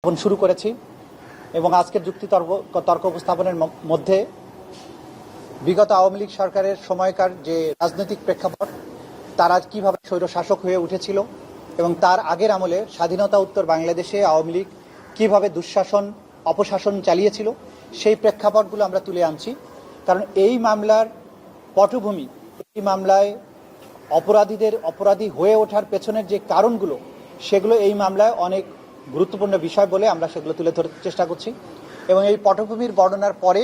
শুরু করেছি এবং আজকের যুক্তি তর্ক উপস্থাপনের মধ্যে বিগত আওয়ামী লীগ সরকারের সময়কার যে রাজনৈতিক প্রেক্ষাপট, তারা কিভাবে স্বৈরশাসক হয়ে উঠেছিল এবং তার আগের আমলে স্বাধীনতা উত্তর বাংলাদেশে আওয়ামী লীগ কিভাবে দুঃশাসন অপশাসন চালিয়েছিল, সেই প্রেক্ষাপটগুলো আমরা তুলে আনছি। কারণ এই মামলার পটভূমি, এই মামলায় অপরাধী হয়ে ওঠার পেছনের যে কারণগুলো, সেগুলো এই মামলায় অনেক গুরুত্বপূর্ণ বিষয় বলে আমরা সেগুলো তুলে ধরতে চেষ্টা করছি। এবং এই পটভূমির বর্ণনার পরে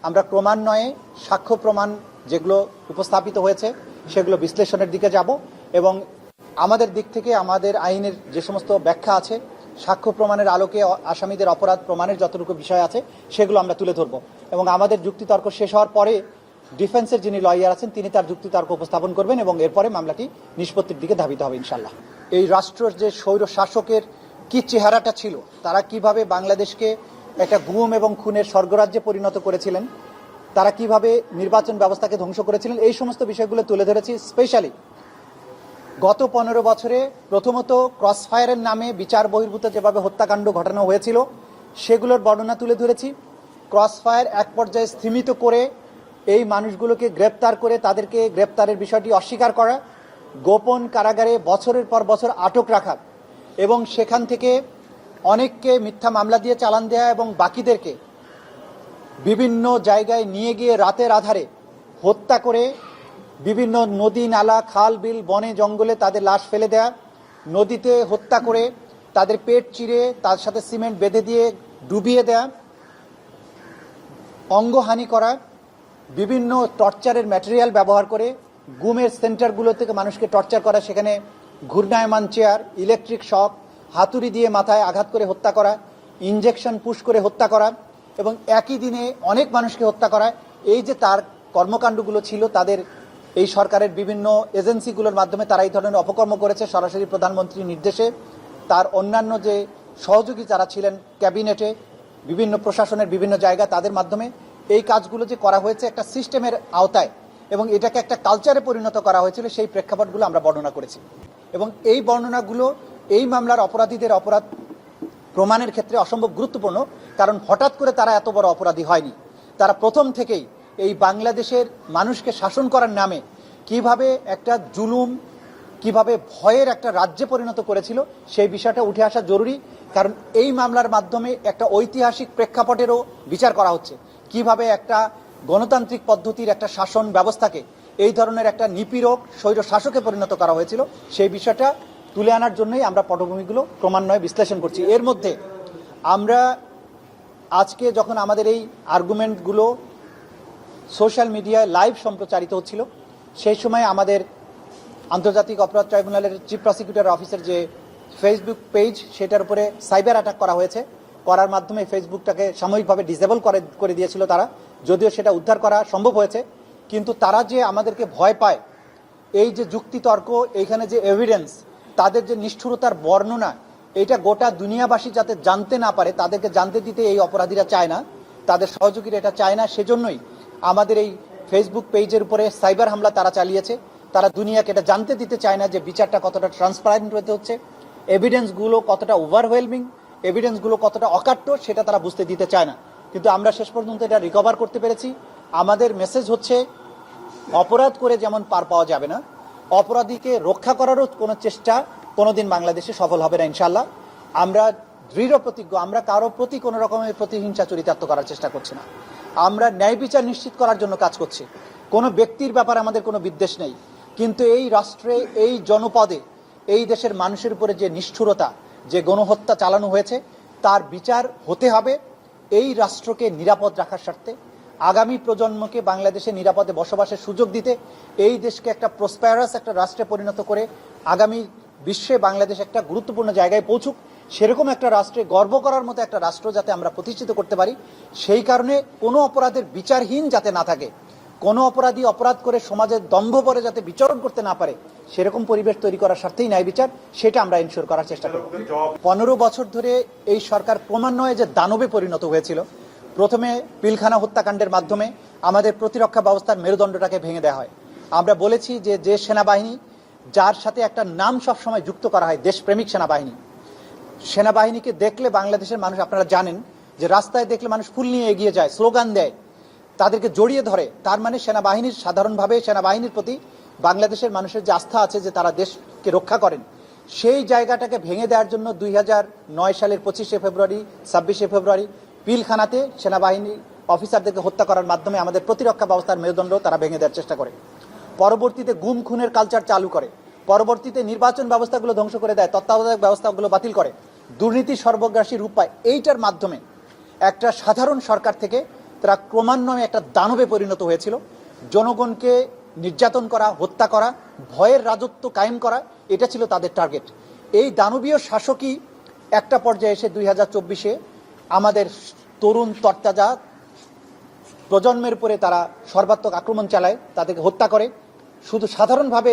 আমরা ক্রমান্বয়ে সাক্ষ্য প্রমাণ যেগুলো উপস্থাপিত হয়েছে সেগুলো বিশ্লেষণের দিকে যাব এবং আমাদের দিক থেকে আমাদের আইনের যে সমস্ত ব্যাখ্যা আছে, সাক্ষ্য প্রমাণের আলোকে আসামিদের অপরাধ প্রমাণের যতটুকু বিষয় আছে সেগুলো আমরা তুলে ধরব। এবং আমাদের যুক্তিতর্ক শেষ হওয়ার পরে ডিফেন্সের যিনি লয়ার আছেন তিনি তার যুক্তিতর্ক উপস্থাপন করবেন এবং এরপরে মামলাটি নিষ্পত্তির দিকে ধাবিত হবে ইনশাল্লাহ। এই রাষ্ট্রের যে স্বৈর শাসকের কি চেহারাটা ছিল, তারা কিভাবে বাংলাদেশকে একটা গুম এবং খুনের স্বর্গরাজ্যে পরিণত করেছিলেন, তারা কিভাবে নির্বাচন ব্যবস্থাকে ধ্বংস করেছিলেন, এই সমস্ত বিষয়গুলো তুলে ধরেছি। স্পেশালি গত 15 বছরে প্রথমত ক্রসফায়ারের নামে বিচার বহির্ভূত যেভাবে হত্যাকাণ্ড ঘটানো হয়েছিল সেগুলোর বর্ণনা তুলে ধরেছি। ক্রসফায়ার এক পর্যায়ে স্থিমিত করে এই মানুষগুলোকে গ্রেপ্তার করে তাদেরকে গ্রেপ্তারের বিষয়টি অস্বীকার করা, গোপন কারাগারে বছরের পর বছর আটক রাখা এবং সেখান থেকে অনেককে মিথ্যা মামলা দিয়ে চালান দেয়া এবং বাকিদেরকে বিভিন্ন জায়গায় নিয়ে গিয়ে রাতের আধারে হত্যা করে বিভিন্ন নদী নালা খাল বিল বনে জঙ্গলে তাদের লাশ ফেলে দেয়া, নদীতে হত্যা করে তাদের পেট চিরে তার সাথে সিমেন্ট বেঁধে দিয়ে ডুবিয়ে দেয়া, অঙ্গহানি করা, বিভিন্ন টর্চারের ম্যাটেরিয়াল ব্যবহার করে গুমের সেন্টারগুলো থেকে মানুষকে টর্চার করা, সেখানে ঘূর্ণায়মান চেয়ার, ইলেকট্রিক শক, হাতুড়ি দিয়ে মাথায় আঘাত করে হত্যা করা, ইনজেকশন পুশ করে হত্যা করা এবং একই দিনে অনেক মানুষকে হত্যা করা। এই যে তার কর্মকাণ্ডগুলো ছিল, তাদের এই সরকারের বিভিন্ন এজেন্সিগুলোর মাধ্যমে তারা এই ধরনের অপকর্ম করেছে সরাসরি প্রধানমন্ত্রীর নির্দেশে। তার অন্যান্য যে সহযোগী যারা ছিলেন ক্যাবিনেটে, বিভিন্ন প্রশাসনের বিভিন্ন জায়গা, তাদের মাধ্যমে এই কাজগুলো যে করা হয়েছে একটা সিস্টেমের আওতায় এবং এটাকে একটা কালচারে পরিণত করা হয়েছিল, সেই প্রেক্ষাপটগুলো আমরা বর্ণনা করেছি। এবং এই বর্ণনাগুলো এই মামলার অপরাধীদের অপরাধ প্রমাণের ক্ষেত্রে অসম্ভব গুরুত্বপূর্ণ। কারণ হঠাৎ করে তারা এত বড় অপরাধী হয়নি, তারা প্রথম থেকেই এই বাংলাদেশের মানুষকে শাসন করার নামে কিভাবে একটা জুলুম, কিভাবে ভয়ের একটা রাজ্যে পরিণত করেছিল, সেই বিষয়টা উঠে আসা জরুরি। কারণ এই মামলার মাধ্যমে একটা ঐতিহাসিক প্রেক্ষাপটেরও বিচার করা হচ্ছে, কিভাবে একটা গণতান্ত্রিক পদ্ধতির একটা শাসন ব্যবস্থাকে এই ধরনের একটা নিপীড়ক স্বৈর শাসকে পরিণত করা হয়েছিল, সেই বিষয়টা তুলে আনার জন্যই আমরা পটভূমিগুলো ক্রমান্বয়ে বিশ্লেষণ করছি। এর মধ্যে আমরা আজকে যখন আমাদের এই আর্গুমেন্টগুলো সোশ্যাল মিডিয়ায় লাইভ সম্প্রচারিত হচ্ছিল, সেই সময় আমাদের আন্তর্জাতিক অপরাধ ট্রাইব্যুনালের চিফ প্রসিকিউটর অফিসের যে ফেসবুক পেজ, সেটার উপরে সাইবার অ্যাটাক করা হয়েছে। করার মাধ্যমে ফেসবুকটাকে সাময়িকভাবে ডিসেবল করে দিয়েছিল তারা, যদিও সেটা উদ্ধার করা সম্ভব হয়েছে। কিন্তু তারা যে আমাদেরকে ভয় পায়, এই যে যুক্তিতর্ক, এইখানে যে এভিডেন্স, তাদের যে নিষ্ঠুরতার বর্ণনা, এইটা গোটা দুনিয়াবাসী যাতে জানতে না পারে, তাদেরকে জানতে দিতে এই অপরাধীরা চায় না, তাদের সহযোগীরা এটা চায় না। সেজন্যই আমাদের এই ফেসবুক পেজের উপরে সাইবার হামলা তারা চালিয়েছে। তারা দুনিয়াকে এটা জানতে দিতে চায় না যে বিচারটা কতটা ট্রান্সপারেন্ট হতে হচ্ছে, এভিডেন্সগুলো কতটা ওভারওয়েলমিং, এভিডেন্সগুলো কতটা অকাট্য, সেটা তারা বুঝতে দিতে চায় না। কিন্তু আমরা শেষ পর্যন্ত এটা রিকভার করতে পেরেছি। আমাদের মেসেজ হচ্ছে, অপরাধ করে যেমন পার পাওয়া যাবে না, অপরাধীকে রক্ষা করারও কোনো চেষ্টা কোনোদিন বাংলাদেশে সফল হবে না ইনশাল্লাহ। আমরা দৃঢ় প্রতিজ্ঞ, আমরা কারো প্রতি কোনো রকমের প্রতিহিংসা চরিতার্থ করার চেষ্টা করছি না। আমরা ন্যায় বিচার নিশ্চিত করার জন্য কাজ করছি। কোনো ব্যক্তির ব্যাপারে আমাদের কোনো বিদ্বেষ নেই, কিন্তু এই রাষ্ট্রে, এই জনপদে, এই দেশের মানুষের উপরে যে নিষ্ঠুরতা, যে গণহত্যা চালানো হয়েছে, তার বিচার হতে হবে। এই রাষ্ট্রকে নিরাপদ রাখার স্বার্থে, আগামী প্রজন্মকে বাংলাদেশে নিরাপদে বসবাসের সুযোগ দিতে, এই দেশকে একটা প্রসপারাস একটা রাষ্ট্রে পরিণত করে আগামী বিশ্বে বাংলাদেশ একটা গুরুত্বপূর্ণ জায়গায় পৌঁছুক, সেরকম একটা রাষ্ট্রে গর্ব করার মতো একটা রাষ্ট্র যাতে আমরা প্রতিষ্ঠিত করতে পারি, সেই কারণে কোনো অপরাধের বিচারহীন যাতে না থাকে, কোনো অপরাধী অপরাধ করে সমাজের দম্ভ পরে যাতে বিচরণ করতে না পারে, সেরকম পরিবেশ তৈরি করার স্বার্থেই ন্যায় বিচার, সেটা আমরা এনশিওর করার চেষ্টা করব। 15 বছর ধরে এই সরকার ক্রমান্বয়ে যে দানবে পরিণত হয়েছিল, প্রথমে পিলখানা হত্যাকাণ্ডের মাধ্যমে আমাদের প্রতিরক্ষা ব্যবস্থার মেরুদণ্ডটাকে ভেঙে দেওয়া হয়। আমরা বলেছি যে সেনাবাহিনী যার সাথে একটা নাম সবসময় যুক্ত করা হয়, দেশপ্রেমিক সেনাবাহিনী, সেনাবাহিনীকে দেখলে বাংলাদেশের মানুষ, আপনারা জানেন যে রাস্তায় দেখলে মানুষ ফুল নিয়ে এগিয়ে যায়, স্লোগান দেয়, তাদেরকে জড়িয়ে ধরে। তার মানে সেনাবাহিনীর, সাধারণভাবে সেনাবাহিনীর প্রতি বাংলাদেশের মানুষের যে আস্থা আছে যে তারা দেশকে রক্ষা করেন, সেই জায়গাটাকে ভেঙে দেওয়ার জন্য 2009 সালের 25শে ফেব্রুয়ারি 26শে ফেব্রুয়ারি পিলখানাতে সেনাবাহিনী অফিসারদেরকে হত্যা করার মাধ্যমে আমাদের প্রতিরক্ষা ব্যবস্থার মেরুদণ্ড তারা ভেঙে দেওয়ার চেষ্টা করে। পরবর্তীতে গুম খুনের কালচার চালু করে, পরবর্তীতে নির্বাচন ব্যবস্থাগুলো ধ্বংস করে দেয়, তত্ত্বাবধায়ক ব্যবস্থাগুলো বাতিল করে, দুর্নীতি সর্বগ্রাসী রূপ পায়। এইটার মাধ্যমে একটা সাধারণ সরকার থেকে তারা ক্রমান্বয়ে একটা দানবে পরিণত হয়েছিল। জনগণকে নির্যাতন করা, হত্যা করা, ভয়ের রাজত্ব কায়েম করা, এটা ছিল তাদের টার্গেট। এই দানবীয় শাসকই একটা পর্যায়ে এসে 2024-এ আমাদের তরুণ তরতাজা প্রজন্মের উপরে তারা সর্বাত্মক আক্রমণ চালায়, তাদেরকে হত্যা করে। শুধু সাধারণভাবে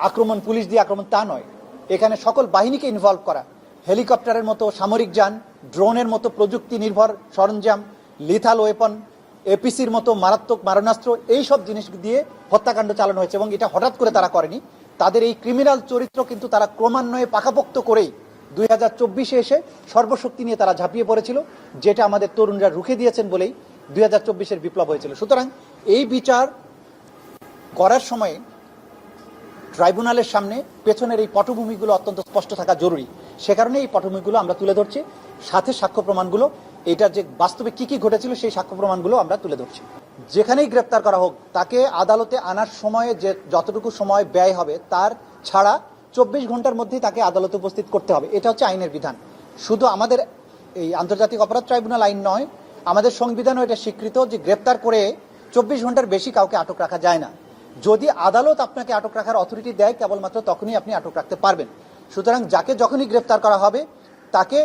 আক্রমণ, পুলিশ দিয়ে আক্রমণ তা নয়, এখানে সকল বাহিনীকে ইনভলভ করা, হেলিকপ্টারের মতো সামরিক যান, ড্রোনের মতো প্রযুক্তি নির্ভর সরঞ্জাম, লিথাল ওয়েপন, এপিসির মতো মারাত্মক মারণাস্ত্র, এই সব জিনিস দিয়ে হত্যাকাণ্ড চালানো হয়েছে। এবং এটা হঠাৎ করে তারা করেনি, তাদের এই ক্রিমিনাল চরিত্র কিন্তু তারা ক্রমান্বয়ে পাকাপোক্ত করেই 2024-এ এসে সর্বশক্তি নিয়ে তারা ঝাঁপিয়ে পড়েছিল, যেটা আমাদের তরুণরা রুখে দিয়েছেন বলেই 2024-এর বিপ্লব হয়েছিল। সুতরাং এই বিচার করার সময় ট্রাইব্যুনালের সামনে পেছনের এই পটভূমিগুলো অত্যন্ত স্পষ্ট থাকা জরুরি। সে কারণে এই পটভূমিগুলো আমরা তুলে ধরছি, সাথে সাক্ষ্য প্রমাণগুলো, এটা যে বাস্তবে কি কি ঘটেছিল সেই সাক্ষ্য প্রমাণগুলো আমরা তুলে ধরছি। যেখানেই গ্রেপ্তার করা হোক, তাকে আদালতে আনার সময়ে যে যতটুকু সময় ব্যয় হবে তার ছাড়া 24 ঘন্টার মধ্যেই তাকে আদালতে উপস্থিত করতে হবে। এটা হচ্ছে আইনের বিধান। শুধু আমাদের এই আন্তর্জাতিক অপরাধ ট্রাইব্যুনাল আইন নয়, আমাদের সংবিধানও এটা স্বীকৃত যে গ্রেপ্তার করে 24 ঘন্টার বেশি কাউকে আটক রাখা যায় না। যদি আদালত আপনাকে আটক রাখার অথরিটি দেয়, কেবলমাত্র তখনই আপনি আটক রাখতে পারবেন। সুতরাং যাকে যখনই গ্রেপ্তার করা হবে, তাকে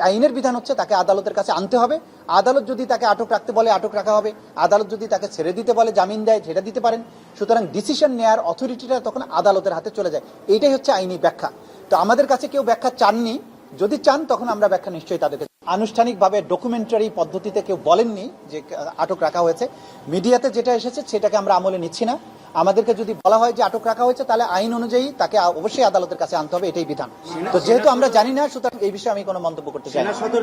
আইনের বিধান হচ্ছে তাকে আদালতের কাছে আনতে হবে। আদালত যদি তাকে আটক রাখতে বলে আটক রাখা হবে, আদালত যদি তাকে ছেড়ে দিতে বলে, জামিন দেয়, সেটা দিতে পারেন। সুতরাং ডিসিশন নেওয়ার অথরিটিটা তখন আদালতের হাতে চলে যায়। এইটাই হচ্ছে আইনি ব্যাখ্যা। তো আমাদের কাছে কেউ ব্যাখ্যা চাননি, যদি চান তখন আমরা ব্যাখ্যা নিশ্চয়ই তাদেরকে। আনুষ্ঠানিকভাবে ডকুমেন্টারি পদ্ধতিতে কেউ বলেননি যে আটক রাখা হয়েছে। মিডিয়াতে যেটা এসেছে সেটাকে আমরা আমলে নিচ্ছি না। আমাদেরকে যদি বলা হয় যে আটক রাখা হয়েছে, তাহলে আইন অনুযায়ী তাকে অবশ্যই আদালতের কাছে আনতে হবে, এটাই বিধান। তো যেহেতু আমরা জানি না, সুতরাং এই বিষয়ে আমি কোনো মন্তব্য করতে চাই না।